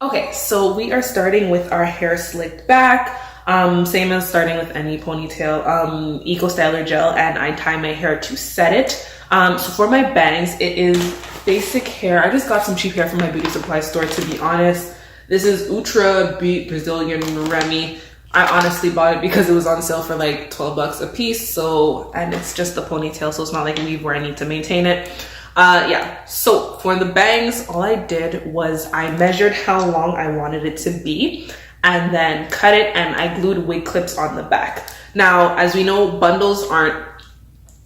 Okay, so we are starting with our hair slicked back. Same as starting with any ponytail. Eco Styler gel, and I tie my hair to set it. So for my bangs, it is basic hair. I just got some cheap hair from my beauty supply store, to be honest. This is Ultra Beat Brazilian Remy. I honestly bought it because it was on sale for like 12 bucks a piece. So, and it's just a ponytail, so it's not like weave where I need to maintain it. Yeah, so for the bangs, all I did was I measured how long I wanted it to be and then cut it, and I glued wig clips on the back. Now, as we know, bundles aren't,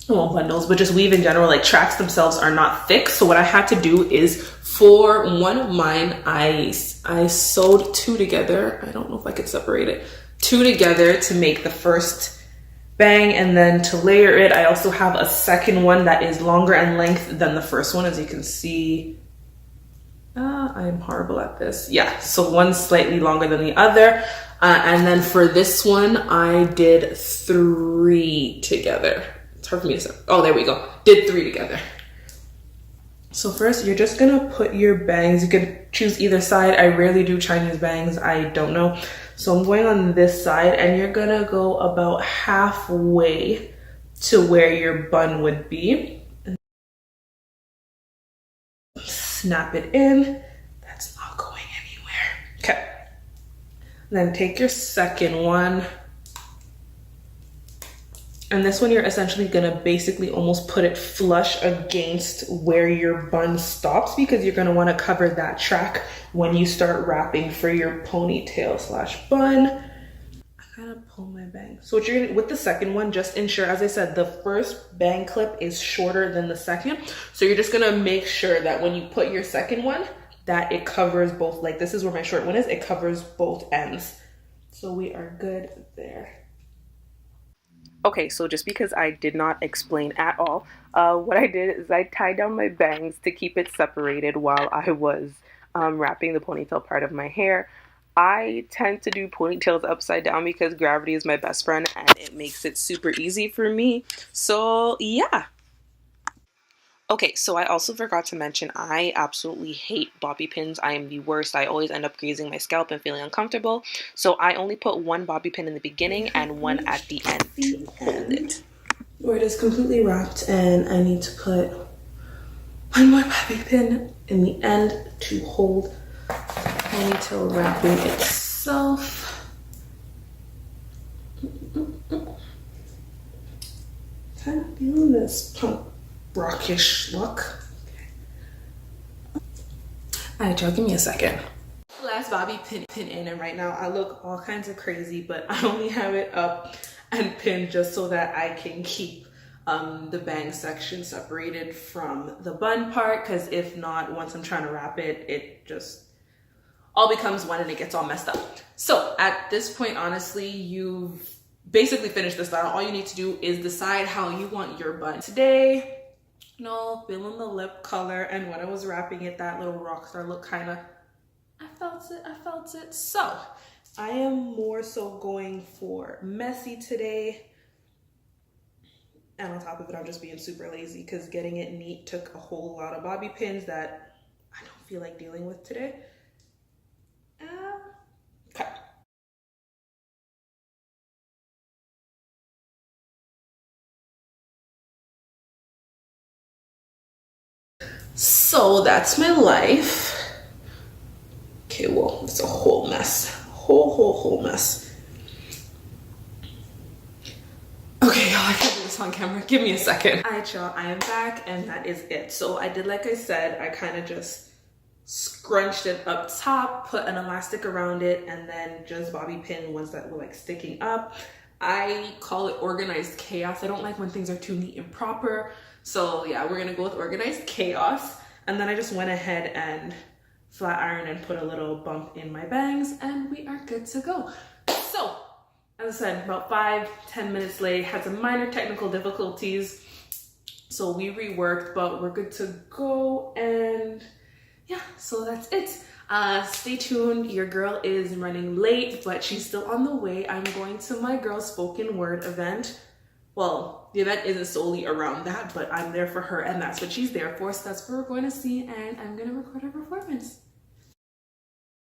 well, bundles, but just weave in general, like tracks themselves are not thick. So what I had to do is for one of mine, I sewed two together. I don't know if I could separate it. Two together to make the first bang, and then to layer it, I also have a second one that is longer in length than the first one, as you can see. I'm horrible at this. Yeah, so one's slightly longer than the other. And then for this one, I did three together. It's hard for me to say. Oh, there we go. Did three together. So first, you're just gonna put your bangs. You could choose either side. I rarely do Chinese bangs. I don't know. So I'm going on this side, and you're gonna go about halfway to where your bun would be. And snap it in. That's not going anywhere. Okay. Then take your second one. And this one, you're essentially gonna basically almost put it flush against where your bun stops, because you're gonna wanna cover that track when you start wrapping for your ponytail slash bun. I kind of pull my bang. So what you're gonna, with the second one, just ensure, as I said, the first bang clip is shorter than the second. So you're just gonna make sure that when you put your second one, that it covers both, like this is where my short one is, it covers both ends. So we are good there. Okay, so just because I did not explain at all, what I did is I tied down my bangs to keep it separated while I was wrapping the ponytail part of my hair. I tend to do ponytails upside down because gravity is my best friend and it makes it super easy for me. So yeah. Okay, so I also forgot to mention I absolutely hate bobby pins. I am the worst. I always end up grazing my scalp and feeling uncomfortable. So I only put one bobby pin in the beginning and one at the end to hold it. Where it is completely wrapped, and I need to put one more bobby pin in the end to hold the ponytail wrapping itself. Kind of feeling this punk rockish look. Alright, y'all, give me a second. Last bobby pin in, and right now I look all kinds of crazy, but I only have it up and pinned just so that I can keep the bang section separated from the bun part, because if not, once I'm trying to wrap it, it just all becomes one and it gets all messed up. So at this point, honestly, you've basically finished the style. All you need to do is decide how you want your bun. Today, no, feeling the lip color, and when I was wrapping it, that little rock star look kind of, I felt it. So I am more so going for messy today. And on top of it, I'm just being super lazy because getting it neat took a whole lot of bobby pins that I don't feel like dealing with today. Okay. So that's my life. Okay, well, it's a whole mess. Whole mess. Okay, y'all, I can't do this on camera. Give me a second. All right, y'all, I am back, and that is it. So I did, like I said, I kind of just scrunched it up top, put an elastic around it, and then just bobby pin ones that were like sticking up. I call it organized chaos. I don't like when things are too neat and proper. So yeah, we're gonna go with organized chaos. And then I just went ahead and flat iron and put a little bump in my bangs, and we are good to go. So, as I said, about 5-10 minutes late, had some minor technical difficulties. So we reworked, but we're good to go. And yeah, so that's it. Stay tuned. Your girl is running late, but she's still on the way. I'm going to my girl's spoken word event. Well, the event isn't solely around that, but I'm there for her, and that's what she's there for. So that's what we're going to see, and I'm going to record her performance.